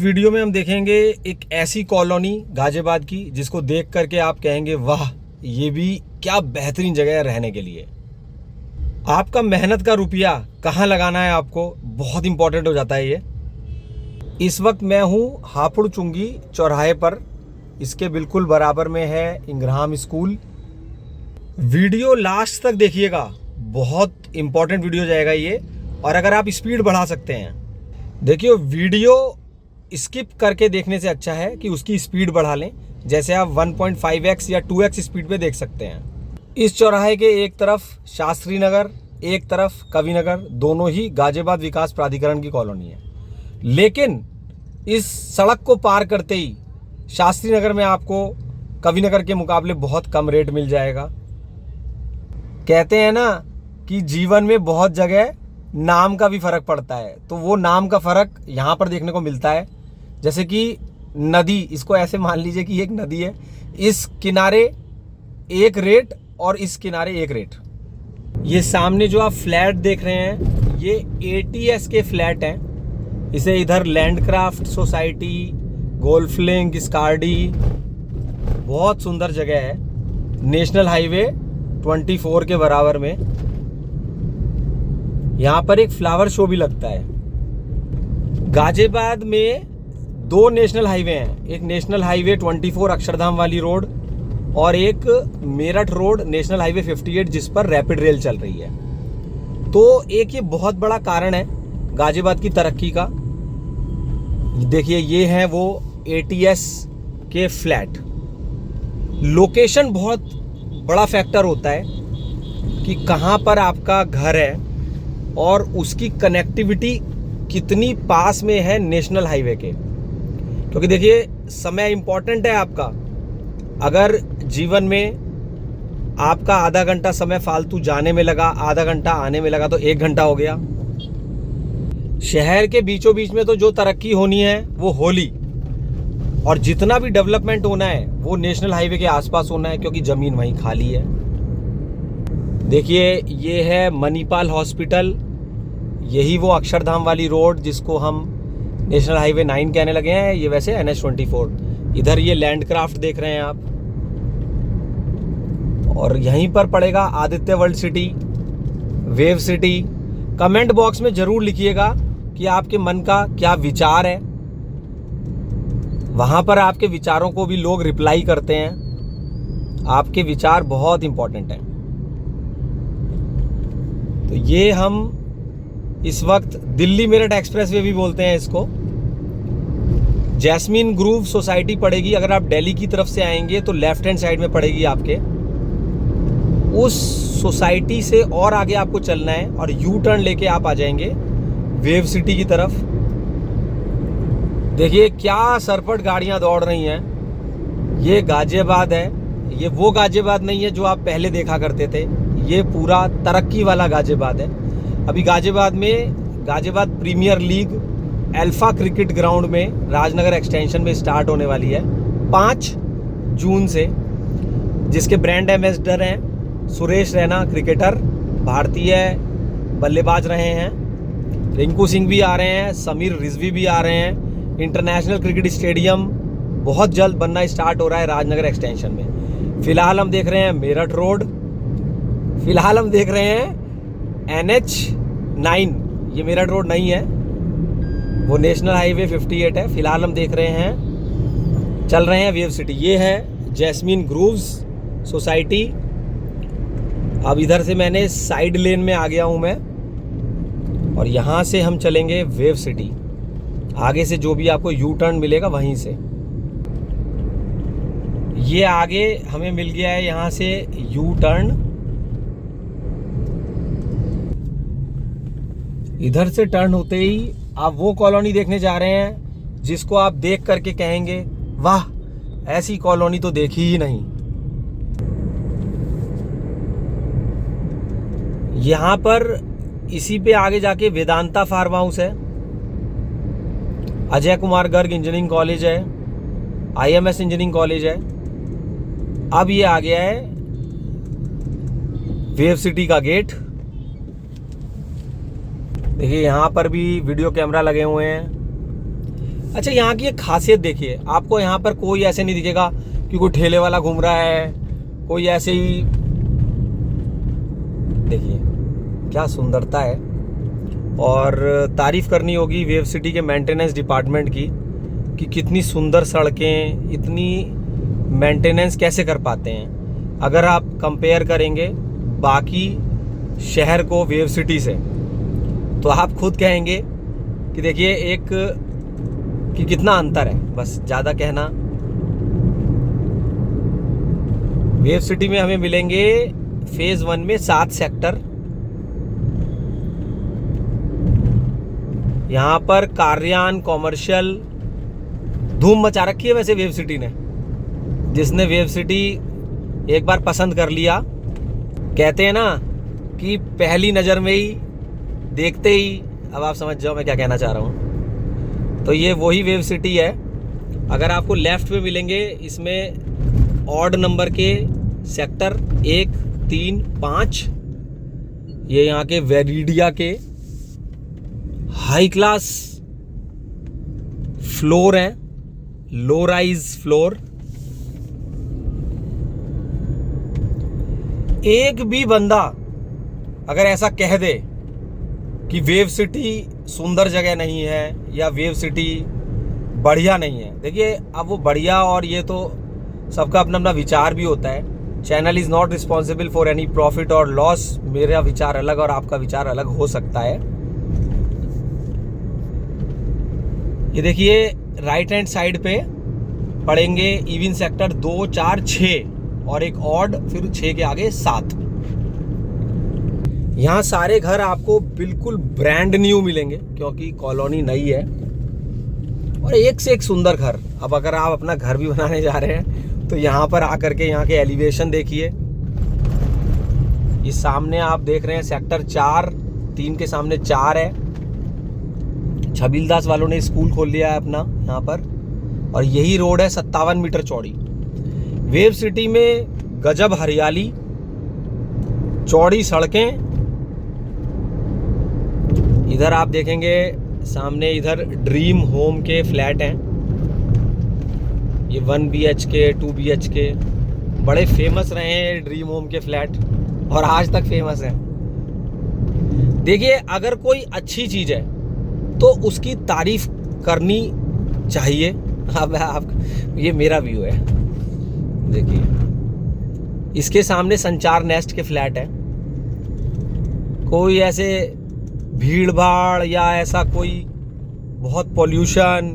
Video में हम देखेंगे एक ऐसी कॉलोनी गाजियाबाद की जिसको देख करके आप कहेंगे वाह, ये भी क्या बेहतरीन जगह है रहने के लिए। आपका मेहनत का रुपया कहाँ लगाना है आपको बहुत इंपॉर्टेंट हो जाता है ये। इस वक्त मैं हूँ हापुड़ चुंगी चौराहे पर, इसके बिल्कुल बराबर में है इंग्रहाम स्कूल। वीडियो लास्ट तक देखिएगा, बहुत इंपॉर्टेंट वीडियो जाएगा ये। और अगर आप स्पीड बढ़ा सकते हैं, देखिए वीडियो स्किप करके देखने से अच्छा है कि उसकी स्पीड बढ़ा लें। जैसे आप 1.5x या 2x स्पीड पे देख सकते हैं। इस चौराहे के एक तरफ शास्त्री नगर, एक तरफ कवि नगर, दोनों ही गाजियाबाद विकास प्राधिकरण की कॉलोनी है। लेकिन इस सड़क को पार करते ही शास्त्री नगर में आपको कवि नगर के मुकाबले बहुत कम रेट मिल जाएगा। कहते हैं ना कि जीवन में बहुत जगह नाम का भी फर्क पड़ता है, तो वो नाम का फर्क यहाँ पर देखने को मिलता है। जैसे कि नदी, इसको ऐसे मान लीजिए कि एक नदी है, इस किनारे एक रेट और इस किनारे एक रेट। ये सामने जो आप फ्लैट देख रहे हैं ये ATS के फ्लैट हैं। इसे इधर लैंडक्राफ्ट सोसाइटी, गोल्फ लिंक, स्कार्डी, बहुत सुंदर जगह है, नेशनल हाईवे 24 के बराबर में। यहाँ पर एक फ्लावर शो भी लगता है। गाजियाबाद में 2 नेशनल हाईवे हैं, एक नेशनल हाईवे 24 अक्षरधाम वाली रोड और एक मेरठ रोड नेशनल हाईवे 58 जिस पर रैपिड रेल चल रही है। तो एक ये बहुत बड़ा कारण है गाजियाबाद की तरक्की का। देखिए ये है वो ATS के फ्लैट। लोकेशन बहुत बड़ा फैक्टर होता है कि कहाँ पर आपका घर है और उसकी कनेक्टिविटी कितनी पास में है नेशनल हाईवे के। क्योंकि देखिए समय इंपॉर्टेंट है आपका। अगर जीवन में आपका आधा घंटा समय फालतू जाने में लगा, आधा घंटा आने में लगा, तो 1 घंटा हो गया। शहर के बीचों बीच में तो जो तरक्की होनी है वो होली, और जितना भी डेवलपमेंट होना है वो नेशनल हाईवे के आसपास होना है, क्योंकि ज़मीन वहीं खाली है। देखिए ये है मणिपाल हॉस्पिटल, यही वो अक्षरधाम वाली रोड जिसको हम नेशनल हाईवे 9 कहने लगे हैं, ये वैसे NH24। इधर ये लैंडक्राफ्ट देख रहे हैं आप, और यहीं पर पड़ेगा Aditya world city, wave city. Comment box में जरूर लिखिएगा कि आपके मन का क्या विचार है। वहां पर आपके विचारों को भी लोग रिप्लाई करते हैं। आपके विचार बहुत इंपॉर्टेंट हैं। तो ये हम इस वक्त दिल्ली मेरठ एक्सप्रेसवे भी बोलते हैं इसको। जैस्मीन ग्रूव सोसाइटी पड़ेगी, अगर आप दिल्ली की तरफ से आएंगे तो लेफ्ट हैंड साइड में पड़ेगी आपके। उस सोसाइटी से और आगे आपको चलना है और यू टर्न लेके आप आ जाएंगे वेव सिटी की तरफ। देखिए क्या सरपट गाड़ियां दौड़ रही हैं। ये गाजियाबाद है, ये वो गाजियाबाद नहीं है जो आप पहले देखा करते थे। ये पूरा तरक्की वाला गाजियाबाद है। अभी गाजियाबाद में Ghaziabad premier league alpha cricket ground में राजनगर एक्सटेंशन में स्टार्ट होने वाली है 5 जून से, जिसके ब्रांड एम्बेसडर हैं सुरेश रैना, क्रिकेटर, भारतीय बल्लेबाज रहे हैं। रिंकू सिंह भी आ रहे हैं, समीर रिजवी भी आ रहे हैं। इंटरनेशनल क्रिकेट स्टेडियम बहुत जल्द बनना स्टार्ट हो रहा है राजनगर एक्सटेंशन में। फिलहाल हम देख रहे हैं मेरठ रोड, फिलहाल हम देख रहे हैं NH9, ये मेरठ रोड नहीं है, वो नेशनल हाईवे 58 है। फिलहाल हम देख रहे हैं, चल रहे हैं वेव सिटी। ये है जैस्मीन ग्रूव्स सोसाइटी। अब इधर से मैंने साइड लेन में आ गया हूं मैं, और यहां से हम चलेंगे वेव सिटी। आगे से जो भी आपको यू टर्न मिलेगा वहीं से। ये आगे हमें मिल गया है यहां से यू टर्न। इधर से टर्न होते ही आप वो कॉलोनी देखने जा रहे हैं जिसको आप देख करके कहेंगे वाह, ऐसी कॉलोनी तो देखी ही नहीं। यहां पर इसी पे आगे जाके वेदांता फार्म हाउस है, अजय कुमार गर्ग इंजीनियरिंग कॉलेज है, IMS इंजीनियरिंग कॉलेज है। अब ये आ गया है वेव सिटी का गेट। देखिए यहाँ पर भी वीडियो कैमरा लगे हुए हैं। अच्छा, यहाँ की एक खासियत देखिए, आपको यहाँ पर कोई ऐसे नहीं दिखेगा कि कोई ठेले वाला घूम रहा है, कोई ऐसे ही। देखिए क्या सुंदरता है। और तारीफ करनी होगी वेव सिटी के मेंटेनेंस डिपार्टमेंट की कि कितनी सुंदर सड़कें, इतनी मेंटेनेंस कैसे कर पाते हैं। अगर आप कंपेयर करेंगे बाकी शहर को वेव सिटी से, तो आप खुद कहेंगे कि देखिए एक कि कितना अंतर है। बस ज़्यादा कहना। वेव सिटी में हमें मिलेंगे फेज 1 में 7 सेक्टर। यहाँ पर कार्यान कॉमर्शियल धूम मचा रखी है वैसे वेव सिटी ने। जिसने वेव सिटी एक बार पसंद कर लिया, कहते हैं ना कि पहली नज़र में ही, देखते ही, अब आप समझ जाओ मैं क्या कहना चाह रहा हूँ। तो ये वही वेव सिटी है। अगर आपको लेफ्ट में मिलेंगे इसमें ऑड नंबर के सेक्टर 1, 3, 5, ये यहाँ के वेरिडिया के हाई क्लास फ्लोर हैं, लो राइज फ्लोर। एक भी बंदा अगर ऐसा कह दे कि वेव सिटी सुंदर जगह नहीं है या वेव सिटी बढ़िया नहीं है, देखिए अब वो बढ़िया और ये तो सबका अपना अपना विचार भी होता है। Channel is not responsible for any profit और लॉस। मेरा विचार अलग और आपका विचार अलग हो सकता है। ये देखिए राइट हैंड साइड पे पड़ेंगे इवन सेक्टर 2, 4, 6 और एक ऑड, फिर 6 के आगे 7। यहाँ सारे घर आपको बिल्कुल ब्रांड न्यू मिलेंगे क्योंकि कॉलोनी नई है और एक से एक सुंदर घर। अब अगर आप अपना घर भी बनाने जा रहे हैं तो यहाँ पर आकर के यहाँ के एलिवेशन देखिए। ये सामने आप देख रहे हैं सेक्टर 4, 3 के सामने 4 है। छबीलदास वालों ने स्कूल खोल लिया है अपना यहाँ पर, और यही रोड है 57 मीटर चौड़ी। वेव सिटी में गजब हरियाली, चौड़ी सड़कें। इधर आप देखेंगे सामने, इधर ड्रीम होम के फ्लैट हैं। ये 1 BHK 2 BHK बड़े फेमस रहे हैं ड्रीम होम के फ्लैट, और आज तक फेमस हैं। देखिए अगर कोई अच्छी चीज़ है तो उसकी तारीफ करनी चाहिए। अब आप, ये मेरा व्यू है। देखिए इसके सामने संचार नेस्ट के फ्लैट है। कोई ऐसे भीड़ भाड़ या ऐसा कोई बहुत पॉल्यूशन,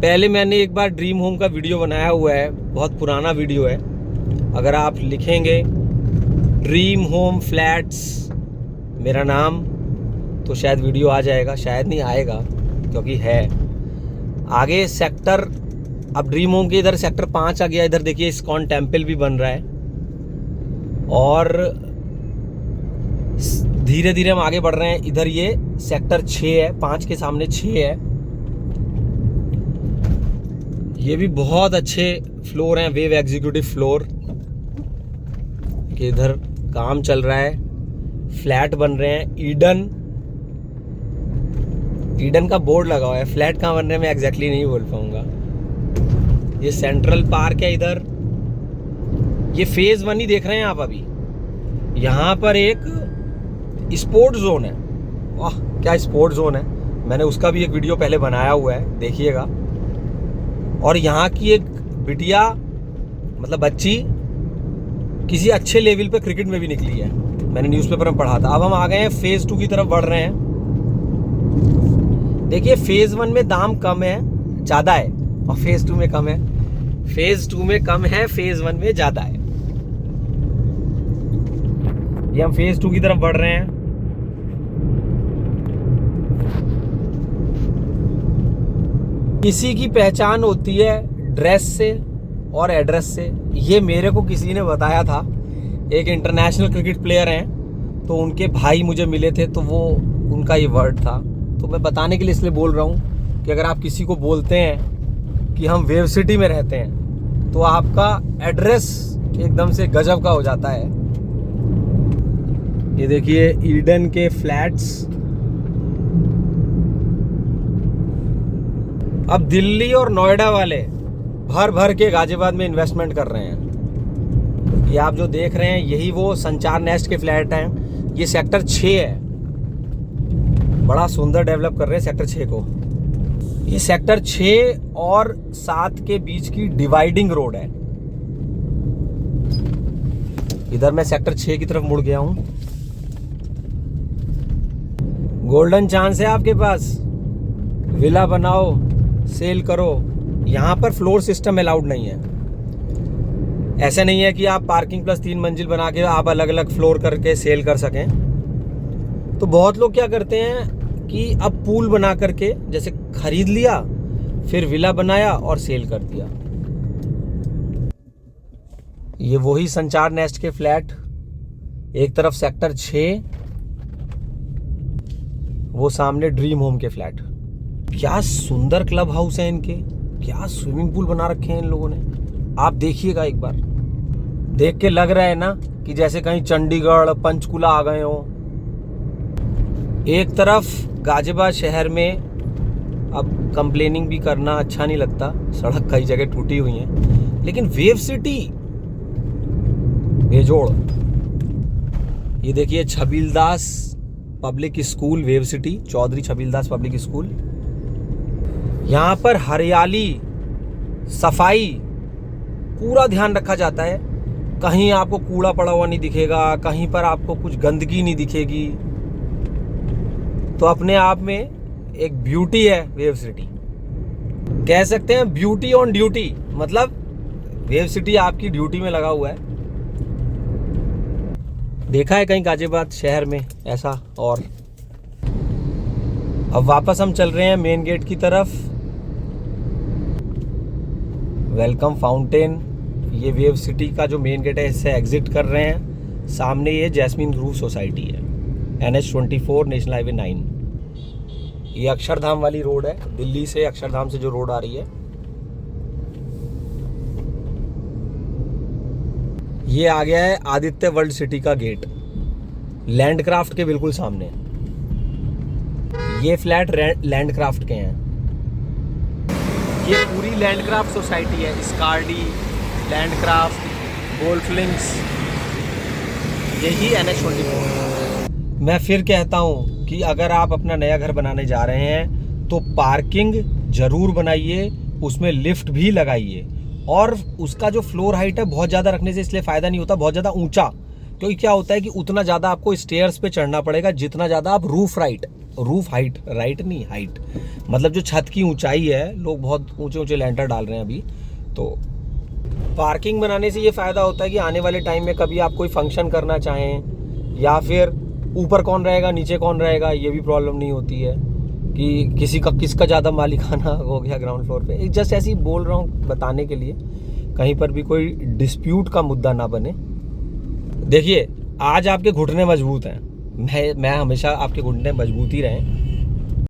पहले मैंने एक बार ड्रीम होम का वीडियो बनाया हुआ है, बहुत पुराना वीडियो है। अगर आप लिखेंगे ड्रीम होम फ्लैट्स मेरा नाम तो शायद वीडियो आ जाएगा, शायद नहीं आएगा क्योंकि है आगे सेक्टर। अब ड्रीम होम के इधर सेक्टर 5 आ गया। इधर देखिए इस्कॉन टेम्पल भी बन रहा है और धीरे धीरे हम आगे बढ़ रहे हैं। इधर ये सेक्टर 6 है, 5 के सामने 6 है। ये भी बहुत अच्छे फ्लोर हैं, वेव एग्जीक्यूटिव फ्लोर के। इधर काम चल रहा है, फ्लैट बन रहे हैं। ईडन का बोर्ड लगा हुआ है, फ्लैट कहाँ बन रहे हैं मैं एग्जैक्टली नहीं बोल पाऊंगा। ये सेंट्रल पार्क है। इधर ये फेज 1 ही देख रहे हैं आप अभी। यहाँ पर एक स्पोर्ट जोन है। वाह क्या स्पोर्ट जोन है, मैंने उसका भी एक वीडियो पहले बनाया हुआ है, देखिएगा। और यहाँ की एक बिटिया, मतलब बच्ची, किसी अच्छे लेवल पे क्रिकेट में भी निकली है, मैंने न्यूज़पेपर में पढ़ा था। अब हम आ गए हैं फेज 2 की तरफ बढ़ रहे हैं। देखिए फेज 1 में दाम कम है, ज़्यादा है, और फेज 2 में कम है। फेज 2 में कम है, फेज 1 में ज़्यादा है। ये हम फेज 2 की तरफ बढ़ रहे हैं। किसी की पहचान होती है ड्रेस से और एड्रेस से। ये मेरे को किसी ने बताया था, एक इंटरनेशनल क्रिकेट प्लेयर हैं, तो उनके भाई मुझे मिले थे, तो वो उनका ये वर्ड था। तो मैं बताने के लिए इसलिए बोल रहा हूँ कि अगर आप किसी को बोलते हैं कि हम वेव सिटी में रहते हैं तो आपका एड्रेस एकदम से गजब का हो जाता है। ये देखिए ईडन के फ्लैट्स। अब दिल्ली और नोएडा वाले भर भर के गाजियाबाद में इन्वेस्टमेंट कर रहे हैं। ये आप जो देख रहे हैं यही वो संचार नेस्ट के फ्लैट हैं। ये सेक्टर 6 है, बड़ा सुंदर डेवलप कर रहे हैं सेक्टर 6 को। ये सेक्टर 6 और 7 के बीच की डिवाइडिंग रोड है। इधर मैं सेक्टर 6 की तरफ मुड़ गया हूं। गोल्डन चांस है आपके पास, विला बनाओ, सेल करो। यहां पर फ्लोर सिस्टम अलाउड नहीं है। ऐसा नहीं है कि आप पार्किंग प्लस 3 मंजिल बना के आप अलग अलग फ्लोर करके सेल कर सकें। तो बहुत लोग क्या करते हैं कि अब पूल बना करके जैसे खरीद लिया, फिर विला बनाया और सेल कर दिया। ये वही संचार नेस्ट के फ्लैट, एक तरफ सेक्टर 6, वो सामने ड्रीम होम के फ्लैट। क्या सुंदर क्लब हाउस है इनके, क्या स्विमिंग पूल बना रखे हैं इन लोगों ने। आप देखिएगा एक बार, देख के लग रहा है ना कि जैसे कहीं चंडीगढ़ पंचकुला आ गए हो। एक तरफ गाजियाबाद शहर में अब कंप्लेनिंग भी करना अच्छा नहीं लगता, सड़क कई जगह टूटी हुई हैं, लेकिन वेव सिटी बेजोड़। ये देखिए Chhabildas public school, wave city, Chaudhary Chhabildas public school. यहाँ पर हरियाली, सफाई पूरा ध्यान रखा जाता है। कहीं आपको कूड़ा पड़ा हुआ नहीं दिखेगा, कहीं पर आपको कुछ गंदगी नहीं दिखेगी। तो अपने आप में एक ब्यूटी है वेव सिटी, कह सकते हैं ब्यूटी ऑन ड्यूटी। मतलब वेव सिटी आपकी ड्यूटी में लगा हुआ है। देखा है कहीं गाजियाबाद शहर में ऐसा। और अब वापस हम चल रहे हैं मेन गेट की तरफ। वेलकम फाउंटेन, ये वेव सिटी का जो मेन गेट है, इससे एग्जिट कर रहे हैं। सामने ये जैस्मीन ग्रूव सोसाइटी है, NH24 नेशनल हाईवे 9। ये अक्षरधाम वाली रोड है, दिल्ली से अक्षरधाम से जो रोड आ रही है। ये आ गया है आदित्य वर्ल्ड सिटी का गेट, लैंडक्राफ्ट के बिल्कुल सामने। ये फ्लैट लैंडक्राफ्ट के हैं। ये पूरी लैंडक्राफ्ट सोसाइटी है, स्कार्डी, लैंडक्राफ्ट, गोल्फलिंक्स, यही NH24। मैं फिर कहता हूँ कि अगर आप अपना नया घर बनाने जा रहे हैं तो पार्किंग जरूर बनाइए, उसमें लिफ्ट भी लगाइए। और उसका जो फ्लोर हाइट है बहुत ज़्यादा रखने से इसलिए फ़ायदा नहीं होता बहुत ज़्यादा ऊंचा, क्योंकि क्या होता है कि उतना ज़्यादा आपको स्टेयर्स पे चढ़ना पड़ेगा जितना ज़्यादा आप रूफ हाइट नहीं, हाइट मतलब जो छत की ऊंचाई है। लोग बहुत ऊंचे ऊंचे लैंटर डाल रहे हैं अभी। तो पार्किंग बनाने से ये फ़ायदा होता है कि आने वाले टाइम में कभी आप कोई फंक्शन करना चाहें, या फिर ऊपर कौन रहेगा नीचे कौन रहेगा, ये भी प्रॉब्लम नहीं होती है कि किसका ज़्यादा मालिकाना हो गया ग्राउंड फ्लोर पे। जस्ट ऐसे ही बोल रहा हूँ बताने के लिए, कहीं पर भी कोई डिस्प्यूट का मुद्दा ना बने। देखिए आज आपके घुटने मजबूत हैं, मैं हमेशा आपके घुटने मजबूत ही रहें।